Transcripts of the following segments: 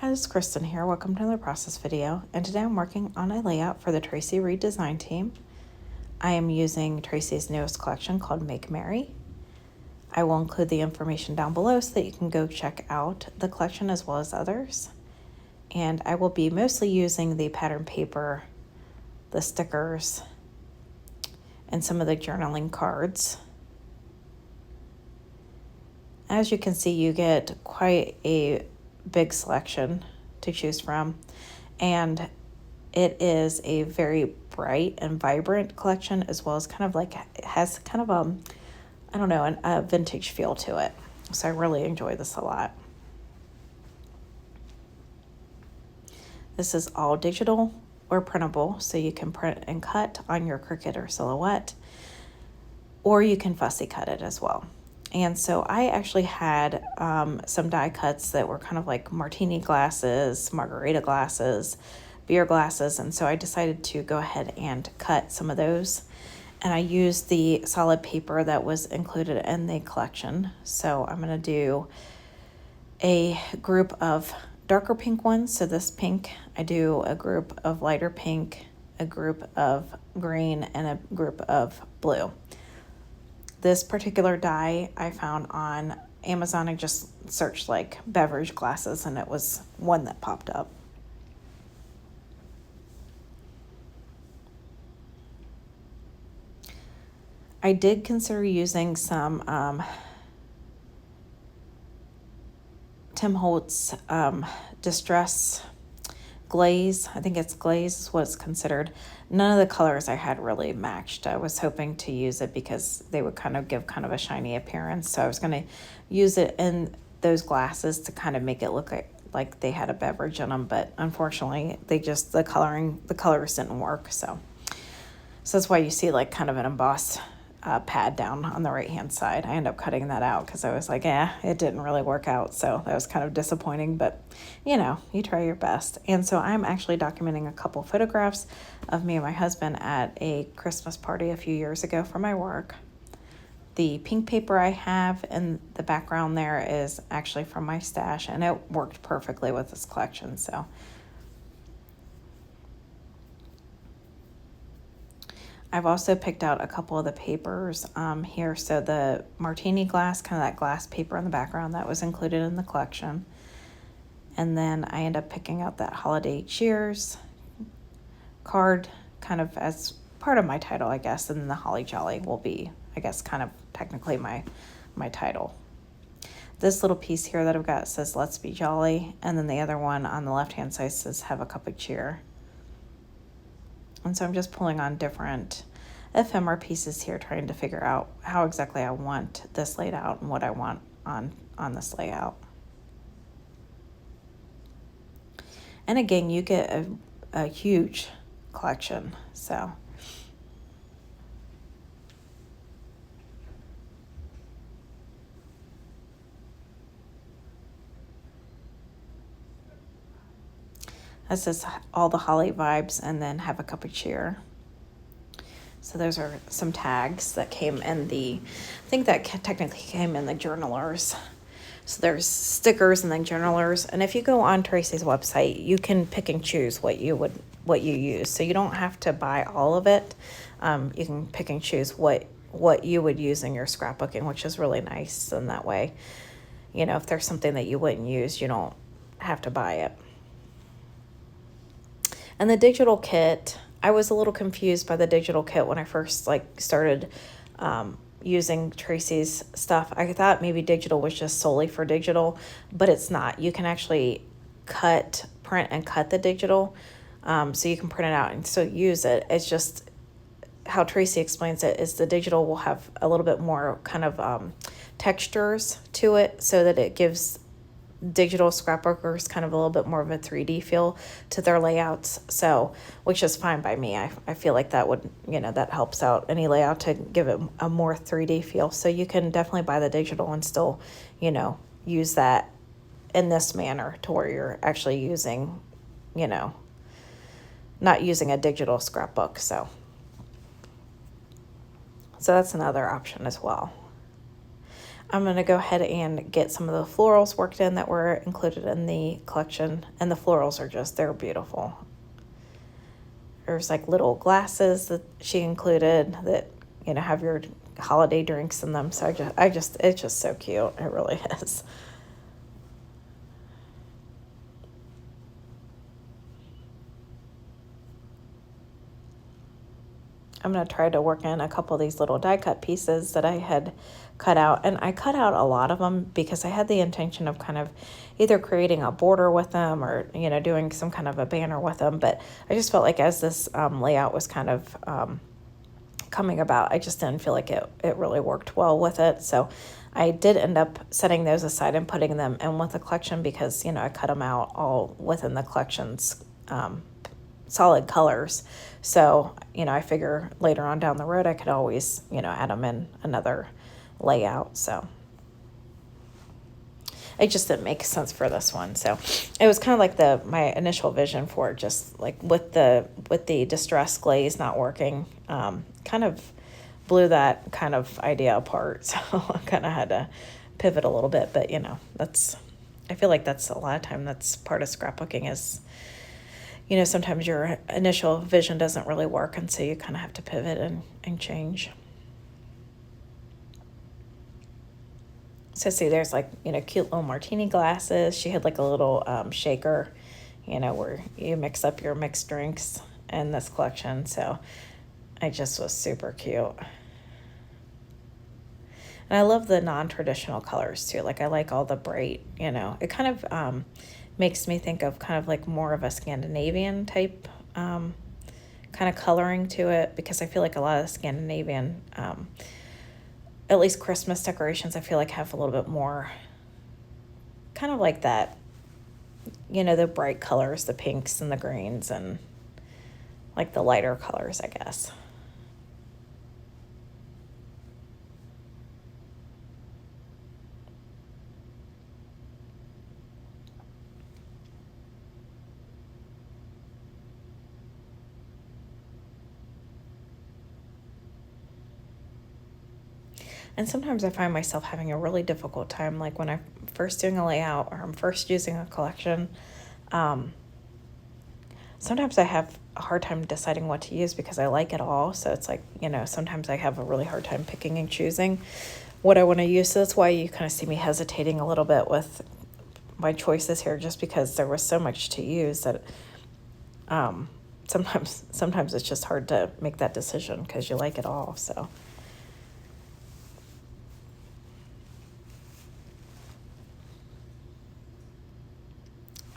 Hi, this is Kristen here. Welcome to another process video. And today I'm working on a layout for the Traci Reed Design team. I am using Traci's newest collection called Make Merry. I will include the information down below so that you can go check out the collection as well as others. And I will be mostly using the pattern paper, the stickers, and some of the journaling cards. As you can see, you get quite a big selection to choose from, and it is a very bright and vibrant collection, as well as kind of like it has kind of I don't know, a vintage feel to it. So I really enjoy this a lot. This is all digital or printable, so you can print and cut on your Cricut or Silhouette, or you can fussy cut it as well. And so I actually had some die cuts that were kind of like martini glasses, margarita glasses, beer glasses. And so I decided to go ahead and cut some of those. And I used the solid paper that was included in the collection. So I'm going to do a group of darker pink ones. So this pink, I do a group of lighter pink, a group of green, and a group of blue. This particular die I found on Amazon. I just searched like beverage glasses and it was one that popped up. I did consider using some Tim Holtz Distress glaze. I think it's glaze is what it's considered. None of the colors I had really matched. I was hoping to use it because they would kind of give kind of a shiny appearance. So I was going to use it in those glasses to kind of make it look like they had a beverage in them. But unfortunately, the colors didn't work. So that's why you see like kind of an embossed pad down on the right hand side. I ended up cutting that out because I was like, it didn't really work out. So that was kind of disappointing, but you try your best. And so I'm actually documenting a couple photographs of me and my husband at a Christmas party a few years ago for my work. The pink paper I have in the background there is actually from my stash, and it worked perfectly with this collection. So I've also picked out a couple of the papers here. So the martini glass, kind of that glass paper in the background, that was included in the collection. And then I end up picking out that holiday cheers card kind of as part of my title, I guess. And then the holly jolly will be, I guess, kind of technically my title. This little piece here that I've got says, "Let's be jolly." And then the other one on the left-hand side says, "Have a cup of cheer." And so I'm just pulling on different ephemera pieces here, trying to figure out how exactly I want this laid out and what I want on this layout. And again, you get a huge collection. So this is all the holly vibes, and then have a cup of cheer. So those are some tags that came in I think that technically came in the journalers. So there's stickers and then journalers. And if you go on Traci's website, you can pick and choose what you use. So you don't have to buy all of it. You can pick and choose what you would use in your scrapbooking, which is really nice. And that way, if there's something that you wouldn't use, you don't have to buy it. And the digital kit, I was a little confused by the digital kit when I first started using Traci's stuff. I thought maybe digital was just solely for digital, but it's not. You can actually print and cut the digital, so you can print it out and still use it. It's just how Traci explains it is the digital will have a little bit more kind of textures to it, so that it gives digital scrapbookers kind of a little bit more of a 3D feel to their layouts. So, which is fine by me. I feel like that would, that helps out any layout to give it a more 3D feel. So you can definitely buy the digital and still, use that in this manner to where you're actually using, not using a digital scrapbook. So that's another option as well. I'm going to go ahead and get some of the florals worked in that were included in the collection. And the florals are just, they're beautiful. There's like little glasses that she included that, you know, have your holiday drinks in them. So it's just so cute. It really is. I'm going to try to work in a couple of these little die cut pieces that I had cut out. And I cut out a lot of them because I had the intention of kind of either creating a border with them or, you know, doing some kind of a banner with them. But I just felt like as this layout was kind of coming about, I just didn't feel like it really worked well with it. So I did end up setting those aside and putting them in with the collection because, you know, I cut them out all within the collection's solid colors. So, you know, I figure later on down the road I could always, you know, add them in another layout. So it just didn't make sense for this one. So it was kind of like my initial vision for it, just like with the distress glaze not working, kind of blew that kind of idea apart. So I kind of had to pivot a little bit, but you know, I feel like that's a lot of time that's part of scrapbooking is, you know, sometimes your initial vision doesn't really work, and so you kind of have to pivot and change. So see, there's like, you know, cute little martini glasses. She had like a little shaker, you know, where you mix up your mixed drinks in this collection. So I just was super cute. And I love the non-traditional colors too. Like I like all the bright, you know, it kind of makes me think of kind of like more of a Scandinavian type kind of coloring to it, because I feel like a lot of Scandinavian, at least Christmas decorations, I feel like have a little bit more kind of like that, you know, the bright colors, the pinks and the greens and like the lighter colors, I guess. And sometimes I find myself having a really difficult time, like when I'm first doing a layout or I'm first using a collection. Sometimes I have a hard time deciding what to use because I like it all. So it's like, you know, sometimes I have a really hard time picking and choosing what I want to use. So that's why you kind of see me hesitating a little bit with my choices here, just because there was so much to use that sometimes it's just hard to make that decision because you like it all. So.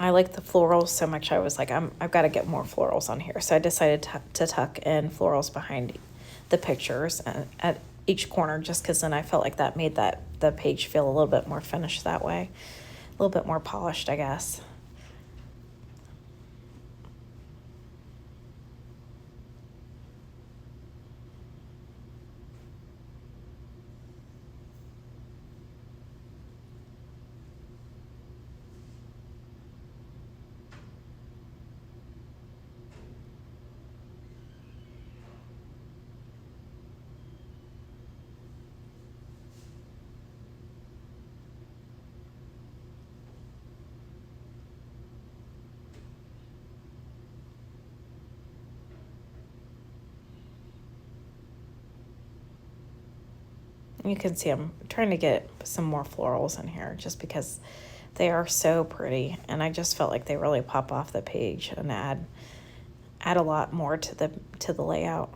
I like the florals so much. I was like, I've got to get more florals on here. So I decided to tuck in florals behind the pictures at each corner, just because then I felt like that made the page feel a little bit more finished that way, a little bit more polished, I guess. You can see I'm trying to get some more florals in here just because they are so pretty, and I just felt like they really pop off the page and add a lot more to the layout.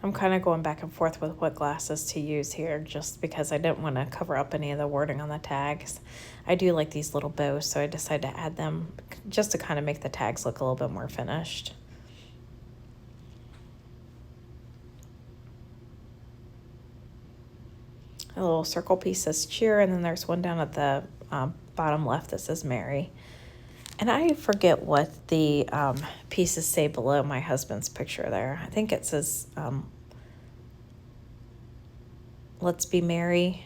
I'm kind of going back and forth with what glasses to use here just because I didn't want to cover up any of the wording on the tags. I do like these little bows, so I decided to add them just to kind of make the tags look a little bit more finished. A little circle piece says cheer, and then there's one down at the bottom left that says Mary. And I forget what the pieces say below my husband's picture there. I think it says Let's Be Merry.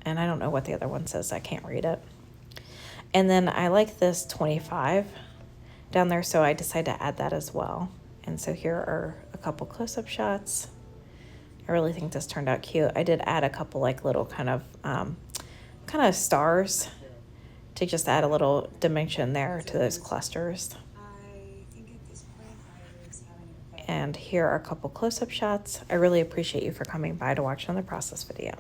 And I don't know what the other one says. I can't read it. And then I like this 25 down there, so I decided to add that as well. And so here are a couple close-up shots. I really think this turned out cute. I did add a couple like little kind of stars to just add a little dimension there to those clusters. And here are a couple close-up shots. I really appreciate you for coming by to watch another process video.